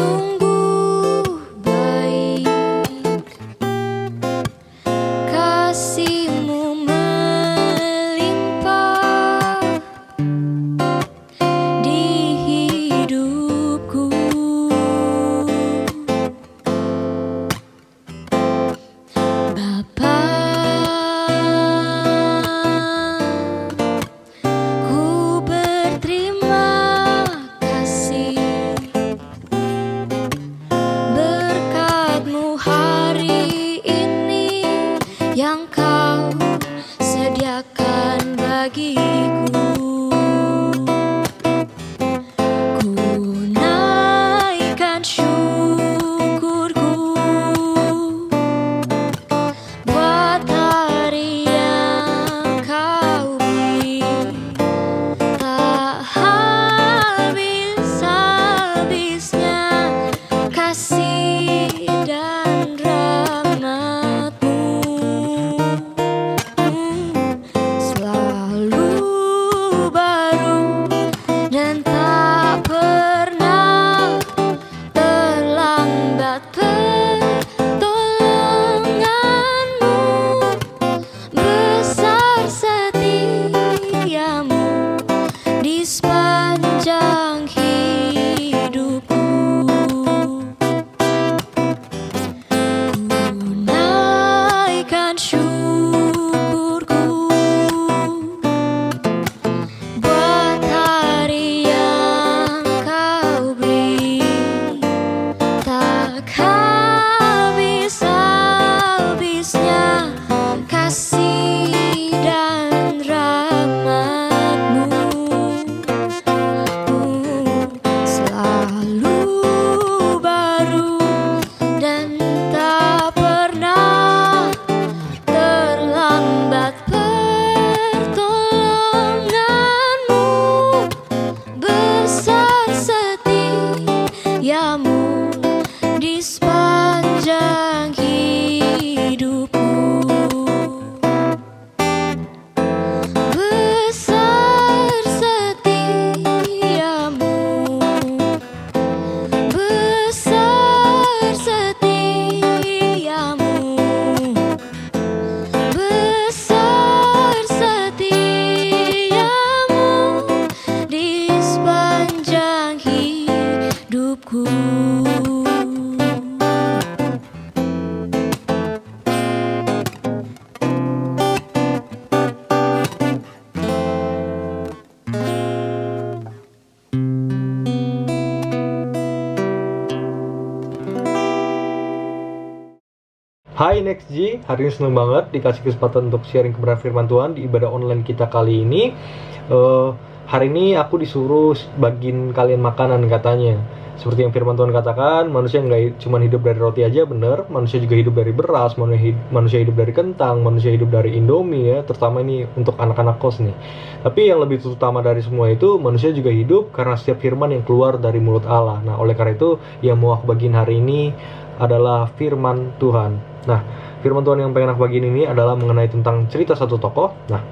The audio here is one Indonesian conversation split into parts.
sungguh baik, kasih-Mu melimpah di hidupku. Bapa, ku berterima kasih berkat-Mu hari ini yang Kau sediakan bagiku. Ku naikkan syukurku buat hari yang Kau beri, tak habis-habisnya kasih dan rahmat-Mu. Selalu baru dan tak pernah terlambat pertolongan-Mu, besar setia-Mu di sepanjang hidupku. Ku naikkan syukurku buat hari yang Kau beri, tak habis-habisnya kasih dan rahmat-Mu. Selalu baru dan tak pernah terlambat pertolongan-Mu, besar setia-Mu di sepanjang hidupku. Besar setia-Mu, besar setia-Mu, besar setia-Mu di sepanjang hidupku. Hai Next G, hari ini seneng banget dikasih kesempatan untuk sharing kebenaran firman Tuhan di ibadah online kita kali ini. Hari ini aku disuruh bagiin kalian makanan katanya. Seperti yang firman Tuhan katakan, manusia nggak cuma hidup dari roti aja, bener. Manusia juga hidup dari beras, manusia hidup dari kentang, manusia hidup dari Indomie ya. Terutama ini untuk anak-anak kos nih. Tapi yang lebih utama dari semua itu, manusia juga hidup karena setiap firman yang keluar dari mulut Allah. Nah, oleh karena itu, yang mau aku bagiin hari ini adalah firman Tuhan. Nah, firman Tuhan yang pengen aku bagiin ini adalah mengenai tentang cerita satu tokoh. Nah,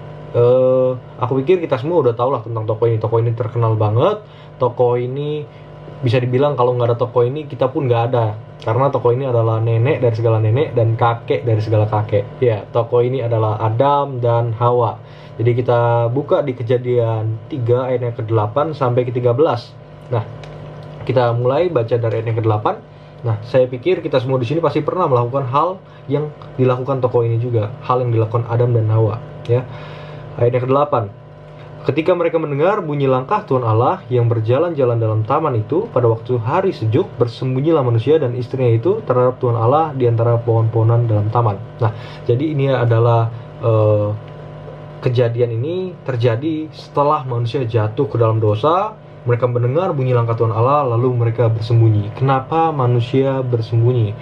aku pikir kita semua udah tahu lah tentang tokoh ini. Tokoh ini terkenal banget. Tokoh ini bisa dibilang kalau nggak ada tokoh ini kita pun nggak ada. Karena tokoh ini adalah nenek dari segala nenek dan kakek dari segala kakek. Ya, tokoh ini adalah Adam dan Hawa. Jadi kita buka di Kejadian 3 ayat yang ke-8 sampai ke-13. Nah, kita mulai baca dari ayat yang ke-8. Nah, saya pikir kita semua di sini pasti pernah melakukan hal yang dilakukan tokoh ini juga, hal yang dilakukan Adam dan Hawa, ya. Ayat yang ke-8. Ketika mereka mendengar bunyi langkah Tuhan Allah yang berjalan-jalan dalam taman itu, pada waktu hari sejuk, bersembunyilah manusia dan istrinya itu terhadap Tuhan Allah di antara pohon-pohonan dalam taman. Nah, jadi ini adalah kejadian ini terjadi setelah manusia jatuh ke dalam dosa. Mereka mendengar bunyi langkah Tuhan Allah, lalu mereka bersembunyi. Kenapa manusia bersembunyi?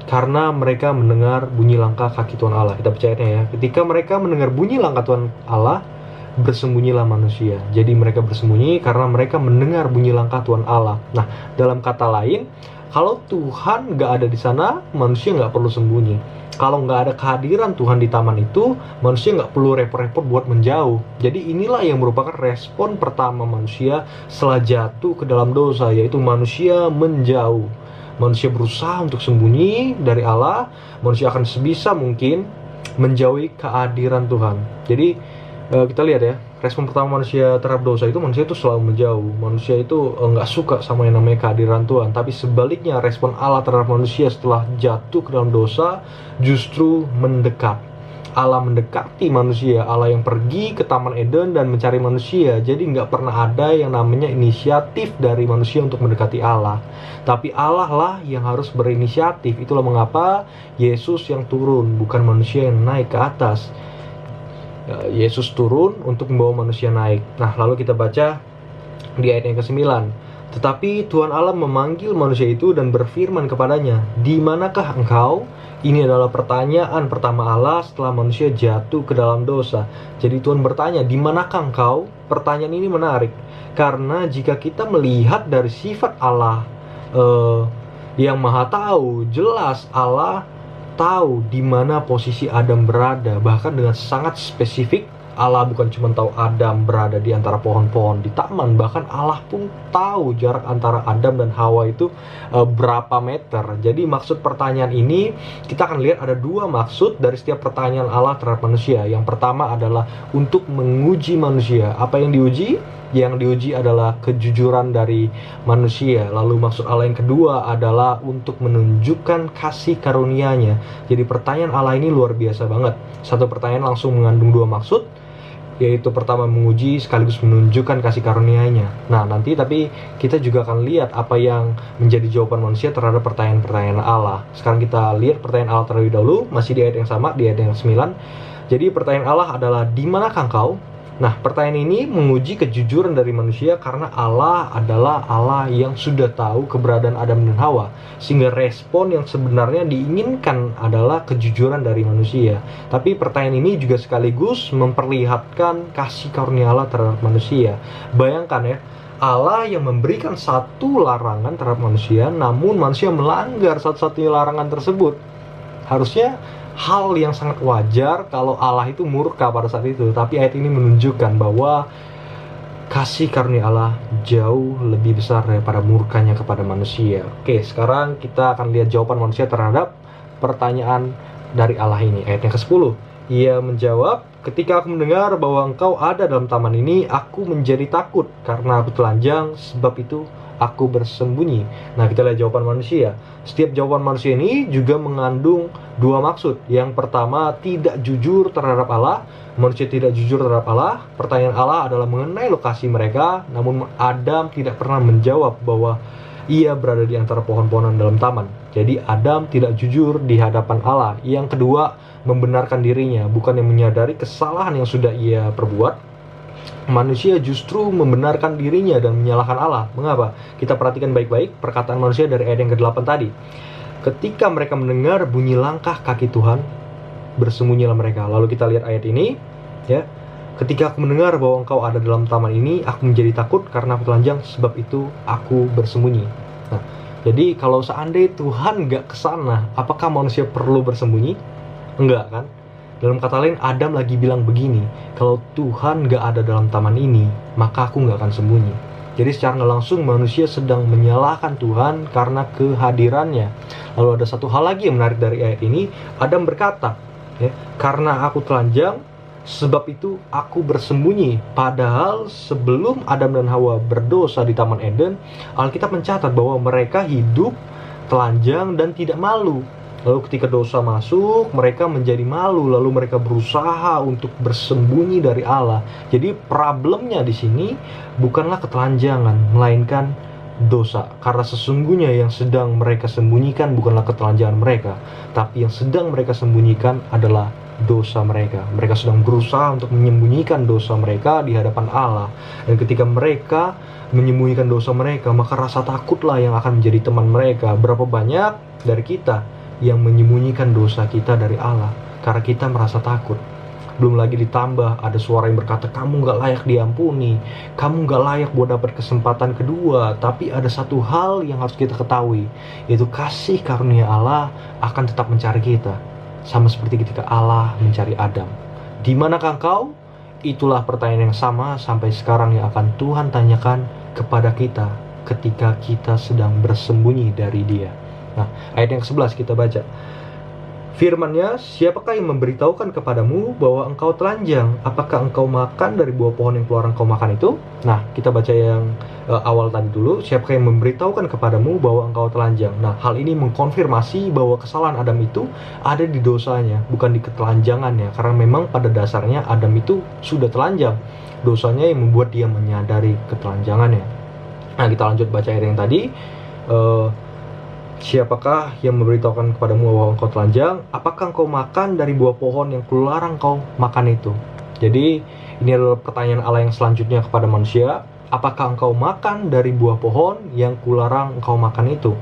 Karena mereka mendengar bunyi langkah kaki Tuhan Allah. Kita percayanya ya. Ketika mereka mendengar bunyi langkah Tuhan Allah, bersembunyilah manusia. Jadi mereka bersembunyi karena mereka mendengar bunyi langkah Tuhan Allah. Nah, dalam kata lain, kalau Tuhan nggak ada di sana, manusia nggak perlu sembunyi. Kalau nggak ada kehadiran Tuhan di taman itu, manusia nggak perlu repot-repot buat menjauh. Jadi inilah yang merupakan respon pertama manusia setelah jatuh ke dalam dosa, yaitu manusia menjauh. Manusia berusaha untuk sembunyi dari Allah, manusia akan sebisa mungkin menjauhi kehadiran Tuhan. Jadi kita lihat ya, respon pertama manusia terhadap dosa itu, manusia itu selalu menjauh. Manusia itu nggak suka sama yang namanya kehadiran Tuhan. Tapi sebaliknya, respon Allah terhadap manusia setelah jatuh ke dalam dosa justru mendekat. Allah mendekati manusia, Allah yang pergi ke Taman Eden dan mencari manusia. Jadi nggak pernah ada yang namanya inisiatif dari manusia untuk mendekati Allah. Tapi Allah lah yang harus berinisiatif. Itulah mengapa Yesus yang turun, bukan manusia yang naik ke atas. Yesus turun untuk membawa manusia naik. Nah, lalu kita baca di ayat yang ke-9. Tetapi Tuhan Allah memanggil manusia itu dan berfirman kepadanya, "Di manakah engkau?" Ini adalah pertanyaan pertama Allah setelah manusia jatuh ke dalam dosa. Jadi Tuhan bertanya, "Di manakah engkau?" Pertanyaan ini menarik, karena jika kita melihat dari sifat Allah yang Maha Tahu, jelas Allah tahu di mana posisi Adam berada. Bahkan dengan sangat spesifik, Allah bukan cuma tahu Adam berada di antara pohon-pohon di taman, bahkan Allah pun tahu jarak antara Adam dan Hawa itu berapa meter. Jadi maksud pertanyaan ini, kita akan lihat ada dua maksud dari setiap pertanyaan Allah terhadap manusia. Yang pertama adalah untuk menguji manusia. Apa yang diuji? Yang diuji adalah kejujuran dari manusia. Lalu maksud Allah yang kedua adalah untuk menunjukkan kasih karunia-Nya. Jadi pertanyaan Allah ini luar biasa banget. Satu pertanyaan langsung mengandung dua maksud, yaitu pertama menguji sekaligus menunjukkan kasih karunia-Nya. Nah, nanti tapi kita juga akan lihat apa yang menjadi jawaban manusia terhadap pertanyaan-pertanyaan Allah. Sekarang kita lihat pertanyaan Allah terlebih dahulu, masih di ayat yang sama, di ayat yang 9. Jadi pertanyaan Allah adalah, "Di manakah engkau?" Nah, pertanyaan ini menguji kejujuran dari manusia karena Allah adalah Allah yang sudah tahu keberadaan Adam dan Hawa. Sehingga respon yang sebenarnya diinginkan adalah kejujuran dari manusia. Tapi pertanyaan ini juga sekaligus memperlihatkan kasih karunia Allah terhadap manusia. Bayangkan ya, Allah yang memberikan satu larangan terhadap manusia, namun manusia melanggar satu-satunya larangan tersebut. Harusnya hal yang sangat wajar kalau Allah itu murka pada saat itu. Tapi ayat ini menunjukkan bahwa kasih karunia Allah jauh lebih besar daripada murkanya kepada manusia. Oke, sekarang kita akan lihat jawaban manusia terhadap pertanyaan dari Allah ini. Ayat yang ke-10. Ia menjawab, "Ketika aku mendengar bahwa engkau ada dalam taman ini, aku menjadi takut karena aku telanjang, sebab itu aku bersembunyi." Nah, kita lihat jawaban manusia. Setiap jawaban manusia ini juga mengandung dua maksud. Yang pertama, tidak jujur terhadap Allah. Manusia tidak jujur terhadap Allah. Pertanyaan Allah adalah mengenai lokasi mereka, namun Adam tidak pernah menjawab bahwa ia berada di antara pohon-pohonan dalam taman. Jadi Adam tidak jujur di hadapan Allah. Yang kedua, membenarkan dirinya, bukan yang menyadari kesalahan yang sudah ia perbuat. Manusia justru membenarkan dirinya dan menyalahkan Allah. Mengapa? Kita perhatikan baik-baik perkataan manusia dari ayat yang ke-8 tadi. Ketika mereka mendengar bunyi langkah kaki Tuhan, bersembunyilah mereka. Lalu kita lihat ayat ini, ya. Ketika aku mendengar bahwa engkau ada dalam taman ini, aku menjadi takut karena aku telanjang, sebab itu aku bersembunyi. Nah, jadi kalau seandainya Tuhan gak kesana, apakah manusia perlu bersembunyi? Enggak kan? Dalam kata lain, Adam lagi bilang begini, kalau Tuhan gak ada dalam taman ini, maka aku gak akan sembunyi. Jadi secara gak langsung manusia sedang menyalahkan Tuhan karena kehadirannya. Lalu ada satu hal lagi yang menarik dari ayat ini. Adam berkata, ya, "Karena aku telanjang, sebab itu aku bersembunyi." Padahal sebelum Adam dan Hawa berdosa di Taman Eden, Alkitab mencatat bahwa mereka hidup telanjang dan tidak malu. Lalu ketika dosa masuk, mereka menjadi malu, lalu mereka berusaha untuk bersembunyi dari Allah. Jadi problemnya di sini bukanlah ketelanjangan, melainkan dosa. Karena sesungguhnya yang sedang mereka sembunyikan bukanlah ketelanjangan mereka, tapi yang sedang mereka sembunyikan adalah dosa mereka. Mereka sedang berusaha untuk menyembunyikan dosa mereka di hadapan Allah. Dan ketika mereka menyembunyikan dosa mereka, maka rasa takutlah yang akan menjadi teman mereka. Berapa banyak dari kita yang menyembunyikan dosa kita dari Allah karena kita merasa takut. Belum lagi ditambah ada suara yang berkata, "Kamu gak layak diampuni, kamu gak layak buat dapat kesempatan kedua." Tapi ada satu hal yang harus kita ketahui, yaitu kasih karunia Allah akan tetap mencari kita. sama seperti ketika Allah mencari Adam. Di manakah engkau? Itulah pertanyaan yang sama sampai sekarang yang akan Tuhan tanyakan kepada kita ketika kita sedang bersembunyi dari Dia. Nah, ayat yang ke-11 kita baca. Firman-Nya, siapakah yang memberitahukan kepadamu bahwa engkau telanjang? Apakah engkau makan dari buah pohon yang keluar engkau makan itu? Nah, kita baca yang awal tadi dulu. Siapakah yang memberitahukan kepadamu bahwa engkau telanjang? Nah, hal ini mengkonfirmasi bahwa kesalahan Adam itu ada di dosanya, bukan di ketelanjangannya. Karena memang pada dasarnya Adam itu sudah telanjang. Dosanya yang membuat dia menyadari ketelanjangannya. Nah, kita lanjut baca ayat yang tadi. Siapakah yang memberitahukan kepadamu bahwa engkau telanjang? Apakah engkau makan dari buah pohon yang kularang engkau makan itu? Jadi ini adalah pertanyaan Allah yang selanjutnya kepada manusia. Apakah engkau makan dari buah pohon yang kularang engkau makan itu?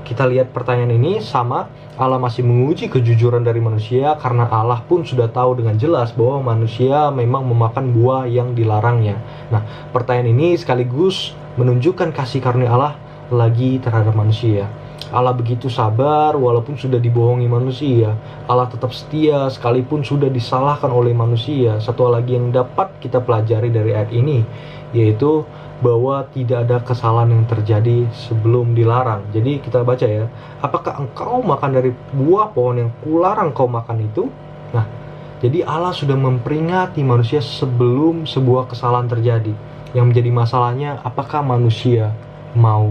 Kita lihat pertanyaan ini sama. Allah masih menguji kejujuran dari manusia karena Allah pun sudah tahu dengan jelas bahwa manusia memang memakan buah yang dilarangnya. Nah, pertanyaan ini sekaligus menunjukkan kasih karunia Allah lagi terhadap manusia. Allah begitu sabar walaupun sudah dibohongi manusia. Allah tetap setia sekalipun sudah disalahkan oleh manusia. Satu hal lagi yang dapat kita pelajari dari ayat ini, yaitu bahwa tidak ada kesalahan yang terjadi sebelum dilarang. Jadi kita baca ya, apakah engkau makan dari buah pohon yang kularang engkau makan itu? Nah, jadi Allah sudah memperingati manusia sebelum sebuah kesalahan terjadi. Yang menjadi masalahnya, apakah manusia mau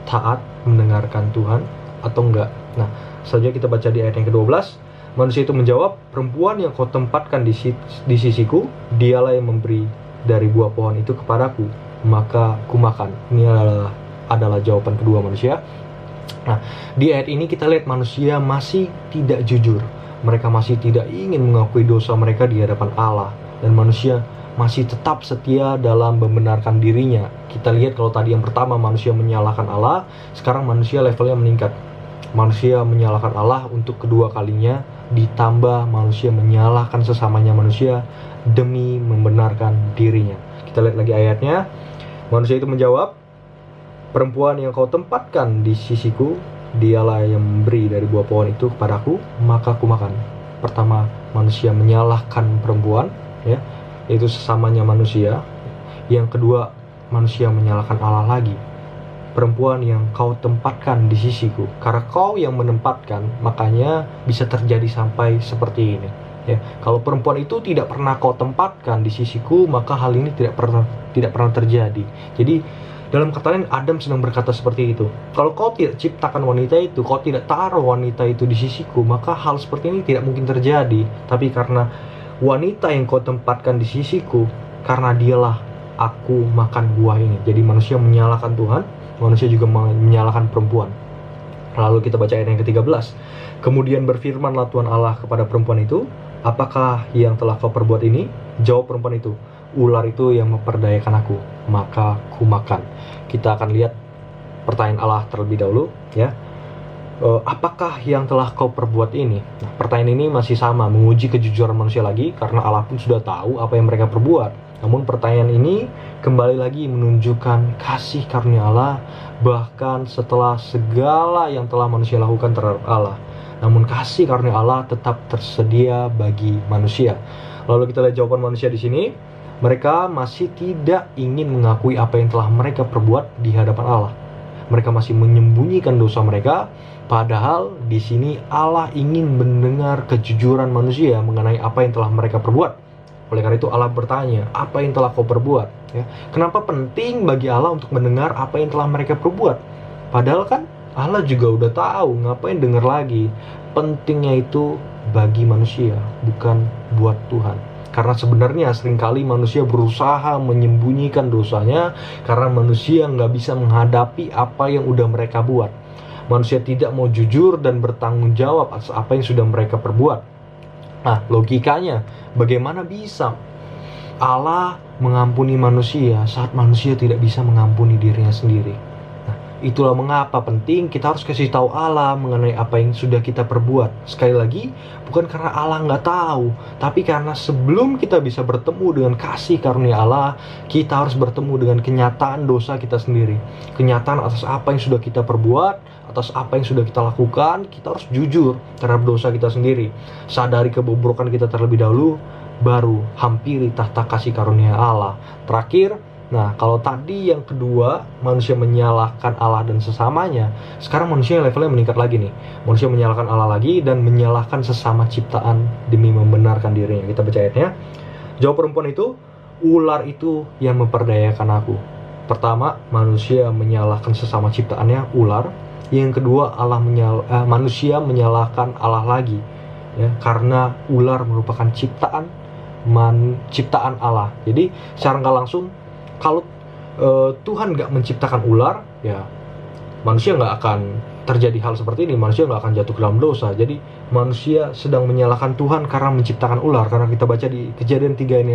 taat mendengarkan Tuhan atau enggak. Nah, selanjutnya kita baca di ayat yang ke-12. Manusia itu menjawab, perempuan yang kau tempatkan di sisiku, dialah yang memberi dari buah pohon itu kepadaku, maka kumakan. Ini adalah jawaban kedua manusia. Nah, di ayat ini kita lihat manusia masih tidak jujur. Mereka masih tidak ingin mengakui dosa mereka di hadapan Allah. Dan manusia masih tetap setia dalam membenarkan dirinya. Kita lihat kalau tadi yang pertama manusia menyalahkan Allah, sekarang manusia levelnya meningkat. Manusia menyalahkan Allah untuk kedua kalinya, ditambah manusia menyalahkan sesamanya manusia demi membenarkan dirinya. Kita lihat lagi ayatnya. Manusia itu menjawab, perempuan yang kau tempatkan di sisiku, dialah yang memberi dari buah pohon itu kepadaku, maka aku makan. Pertama, manusia menyalahkan perempuan, ya, yaitu sesamanya manusia. Yang kedua, manusia menyalahkan Allah lagi. Perempuan yang kau tempatkan di sisiku, karena kau yang menempatkan, makanya bisa terjadi sampai seperti ini. Ya, kalau perempuan itu tidak pernah kau tempatkan di sisiku, maka hal ini tidak pernah terjadi. Jadi dalam kata lain, Adam sedang berkata seperti itu. Kalau kau tidak ciptakan wanita itu, kau tidak taruh wanita itu di sisiku, maka hal seperti ini tidak mungkin terjadi. Tapi karena wanita yang kau tempatkan di sisiku, karena dialah aku makan buah ini. Jadi manusia menyalahkan Tuhan, manusia juga menyalahkan perempuan. Lalu kita baca ayat yang ke-13. Kemudian berfirmanlah Tuhan Allah kepada perempuan itu, apakah yang telah kau perbuat ini? Jawab perempuan itu, ular itu yang memperdayakan aku, maka ku makan. Kita akan lihat pertanyaan Allah terlebih dahulu, ya. Apakah yang telah kau perbuat ini? Nah, pertanyaan ini masih sama, menguji kejujuran manusia lagi, karena Allah pun sudah tahu apa yang mereka perbuat. Namun pertanyaan ini kembali lagi menunjukkan kasih karunia Allah, bahkan setelah segala yang telah manusia lakukan terhadap Allah. Namun kasih karunia Allah tetap tersedia bagi manusia. Lalu kita lihat jawaban manusia di sini. Mereka masih tidak ingin mengakui apa yang telah mereka perbuat di hadapan Allah. Mereka masih menyembunyikan dosa mereka. Padahal di sini Allah ingin mendengar kejujuran manusia mengenai apa yang telah mereka perbuat. Oleh karena itu Allah bertanya, apa yang telah kau perbuat? Ya. Kenapa penting bagi Allah untuk mendengar apa yang telah mereka perbuat? Padahal kan Allah juga udah tahu, ngapain dengar lagi? Pentingnya itu bagi manusia, bukan buat Tuhan. Karena sebenarnya seringkali manusia berusaha menyembunyikan dosanya karena manusia nggak bisa menghadapi apa yang udah mereka buat. Manusia tidak mau jujur dan bertanggung jawab atas apa yang sudah mereka perbuat. Nah, logikanya, bagaimana bisa Allah mengampuni manusia saat manusia tidak bisa mengampuni dirinya sendiri? Nah, itulah mengapa penting kita harus kasih tahu Allah mengenai apa yang sudah kita perbuat. Sekali lagi, bukan karena Allah nggak tahu, tapi karena sebelum kita bisa bertemu dengan kasih karunia Allah, kita harus bertemu dengan kenyataan dosa kita sendiri. Kenyataan atas apa yang sudah kita perbuat, atas apa yang sudah kita lakukan, kita harus jujur terhadap dosa kita sendiri. Sadari kebobrokan kita terlebih dahulu, baru hampiri tahta kasih karunia Allah. Terakhir, nah kalau tadi yang kedua, manusia menyalahkan Allah dan sesamanya, sekarang manusia levelnya meningkat lagi nih. Manusia menyalahkan Allah lagi dan menyalahkan sesama ciptaan demi membenarkan dirinya. Kita baca ayatnya. Jawab perempuan itu, ular itu yang memperdayakan aku. Pertama, manusia menyalahkan sesama ciptaannya, ular. Yang kedua, manusia menyalahkan Allah lagi, ya, karena ular merupakan ciptaan Allah. Jadi secara nggak langsung, kalau Tuhan nggak menciptakan ular, ya manusia nggak akan terjadi hal seperti ini. Manusia nggak akan jatuh ke dalam dosa. Jadi manusia sedang menyalahkan Tuhan karena menciptakan ular. Karena kita baca di Kejadian 3 ini,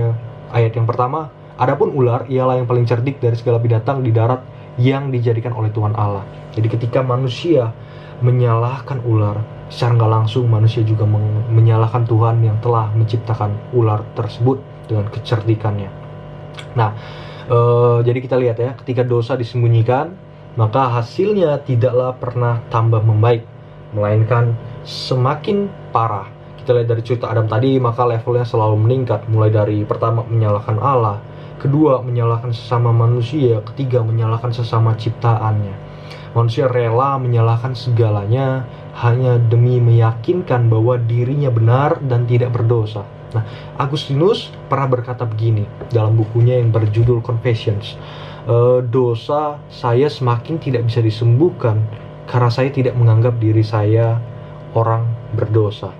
ayat yang pertama, adapun ular ialah yang paling cerdik dari segala binatang di darat yang dijadikan oleh Tuhan Allah. Jadi ketika manusia menyalahkan ular, secara nggak langsung manusia juga menyalahkan Tuhan yang telah menciptakan ular tersebut dengan kecerdikannya. Nah, jadi kita lihat ya, ketika dosa disembunyikan, maka hasilnya tidaklah pernah tambah membaik, melainkan semakin parah. Kita lihat dari cerita Adam tadi, maka levelnya selalu meningkat. Mulai dari pertama menyalahkan Allah, kedua menyalahkan sesama manusia, ketiga menyalahkan sesama ciptaannya. Manusia rela menyalahkan segalanya hanya demi meyakinkan bahwa dirinya benar dan tidak berdosa. Nah, Agustinus pernah berkata begini dalam bukunya yang berjudul Confessions. Dosa saya semakin tidak bisa disembuhkan karena saya tidak menganggap diri saya orang berdosa.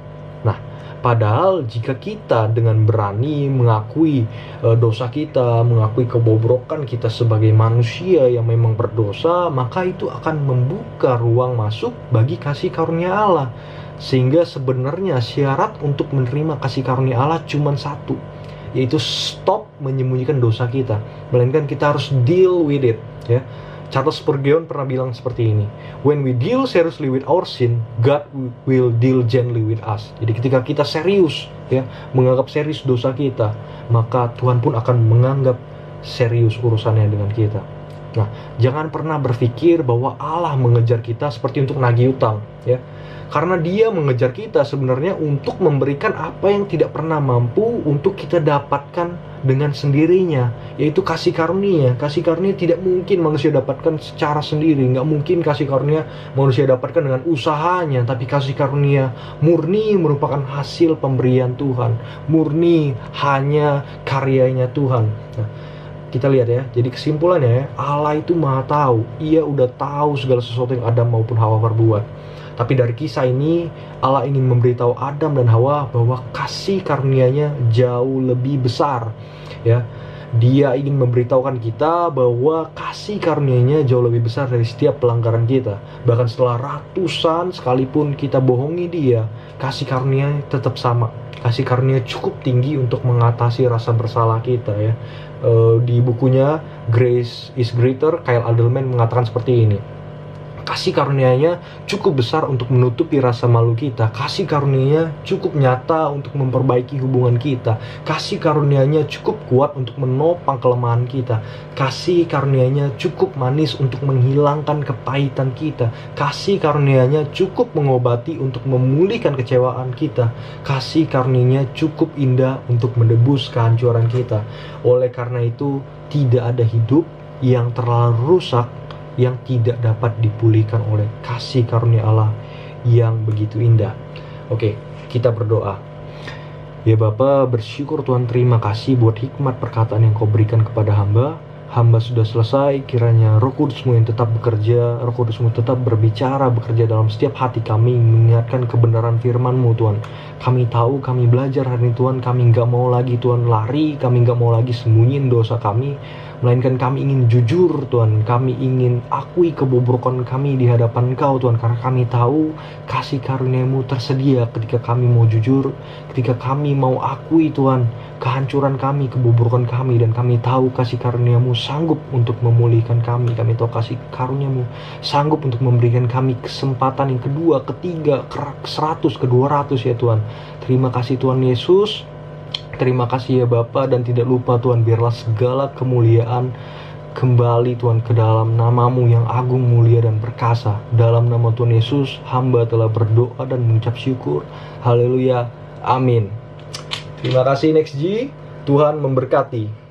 Nah, padahal jika kita dengan berani mengakui dosa kita, mengakui kebobrokan kita sebagai manusia yang memang berdosa, maka itu akan membuka ruang masuk bagi kasih karunia Allah. Sehingga sebenarnya syarat untuk menerima kasih karunia Allah cuma satu, yaitu stop menyembunyikan dosa kita, melainkan kita harus deal with it, ya. Charles Spurgeon pernah bilang seperti ini, when we deal seriously with our sin, God will deal gently with us. Jadi ketika kita serius, ya, menganggap serius dosa kita, maka Tuhan pun akan menganggap serius urusannya dengan kita. Nah, jangan pernah berpikir bahwa Allah mengejar kita seperti untuk nagih utang, ya. Karena Dia mengejar kita sebenarnya untuk memberikan apa yang tidak pernah mampu untuk kita dapatkan dengan sendirinya, yaitu kasih karunia. Kasih karunia tidak mungkin manusia dapatkan secara sendiri, nggak mungkin kasih karunia manusia dapatkan dengan usahanya, tapi kasih karunia murni merupakan hasil pemberian Tuhan, murni hanya karyanya Tuhan. Nah, kita lihat ya, jadi kesimpulannya ya, Allah itu maha tahu. Ia udah tahu segala sesuatu yang Adam maupun Hawa perbuat. Tapi dari kisah ini, Allah ingin memberitahu Adam dan Hawa bahwa kasih karunia-Nya jauh lebih besar. Ya, Dia ingin memberitahukan kita bahwa kasih karunia-Nya jauh lebih besar dari setiap pelanggaran kita. Bahkan setelah ratusan sekalipun kita bohongi Dia, kasih karunia tetap sama. Kasih karunia cukup tinggi untuk mengatasi rasa bersalah kita, ya. Di bukunya Grace is Greater, Kyle Adleman mengatakan seperti ini. Kasih karunia-Nya cukup besar untuk menutupi rasa malu kita. Kasih karunia-Nya cukup nyata untuk memperbaiki hubungan kita. Kasih karunia-Nya cukup kuat untuk menopang kelemahan kita. Kasih karunia-Nya cukup manis untuk menghilangkan kepahitan kita. Kasih karunia-Nya cukup mengobati untuk memulihkan kecewaan kita. Kasih karunia-Nya cukup indah untuk menebus kehancuran kita. Oleh karena itu, tidak ada hidup yang terlalu rusak yang tidak dapat dipulihkan oleh kasih karunia Allah yang begitu indah. Oke, kita berdoa. Ya Bapa, bersyukur Tuhan, terima kasih buat hikmat perkataan yang Kau berikan kepada hamba. Hamba sudah selesai, kiranya Roh Kudus-Mu yang tetap bekerja, Roh Kudus-Mu tetap berbicara, bekerja dalam setiap hati kami, mengingatkan kebenaran firman-Mu Tuhan. Kami tahu, kami belajar hari ini Tuhan, kami nggak mau lagi Tuhan lari, kami nggak mau lagi sembunyiin dosa kami, melainkan kami ingin jujur Tuhan, kami ingin akui kebobrokan kami di hadapan Kau Tuhan, karena kami tahu kasih karunia-Mu tersedia ketika kami mau jujur, ketika kami mau akui Tuhan kehancuran kami, kebobrokan kami, dan kami tahu kasih karunia-Mu sanggup untuk memulihkan kami. Kami tahu kasih karunia-Mu sanggup untuk memberikan kami kesempatan yang kedua, ketiga, ke-100, ke-200 ya Tuhan. Terima kasih Tuhan Yesus. Terima kasih ya Bapa, dan tidak lupa Tuhan, biarlah segala kemuliaan kembali Tuhan ke dalam nama-Mu yang agung, mulia, dan perkasa. Dalam nama Tuhan Yesus, hamba telah berdoa dan mengucap syukur. Haleluya, amin. Terima kasih Next G, Tuhan memberkati.